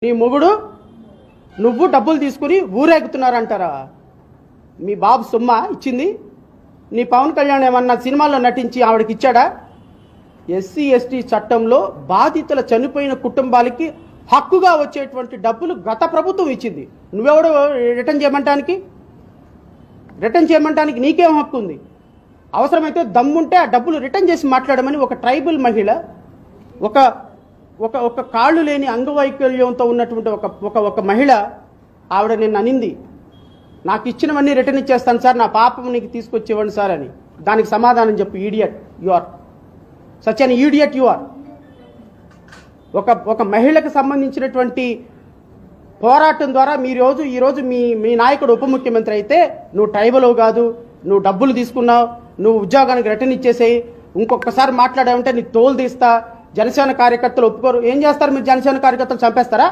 నీ మొగుడు నువ్వు డబ్బులు తీసుకుని ఊరేగుతున్నారంటారా? మీ బాబు సొమ్మ ఇచ్చింది? నీ పవన్ కళ్యాణ్ ఏమన్నా సినిమాల్లో నటించి ఆవిడకి ఇచ్చాడా? ఎస్సీ ఎస్టీ చట్టంలో బాధితుల చనిపోయిన కుటుంబాలకి హక్కుగా వచ్చేటువంటి డబ్బులు గత ప్రభుత్వం ఇచ్చింది. నువ్వెవడు రిటర్న్ చేయమంటానికి నీకేం హక్కు ఉంది? అవసరమైతే దమ్ముంటే ఆ డబ్బులు రిటర్న్ చేసి మాట్లాడమని ఒక ట్రైబల్ మహిళ, ఒక ఒక ఒక కాళ్ళు లేని అంగవైకల్యంతో ఉన్నటువంటి ఒక మహిళ ఆవిడ నిన్ను అనింది, నాకు ఇచ్చినవన్నీ రిటర్న్ ఇచ్చేస్తాను సార్, నా పాపం నీకు తీసుకొచ్చేవాడిని సార్ అని. దానికి సమాధానం చెప్పు. Idiot you are, such an idiot you are. ఒక మహిళకు సంబంధించినటువంటి పోరాటం ద్వారా ఈరోజు మీ నాయకుడు ఉప ముఖ్యమంత్రి అయితే నువ్వు ట్రైబల్ కాదు, నువ్వు డబ్బులు తీసుకున్నావు, నువ్వు ఉద్యోగానికి రిటర్న్ ఇచ్చేసేయి, ఇంకొకసారి మాట్లాడావంటే నీ తోలు తీస్తా, జనసేన కార్యకర్తలు ఒప్పుకోరు. ఏం చేస్తారు మీరు? జనసేన కార్యకర్తలు చంపేస్తారా?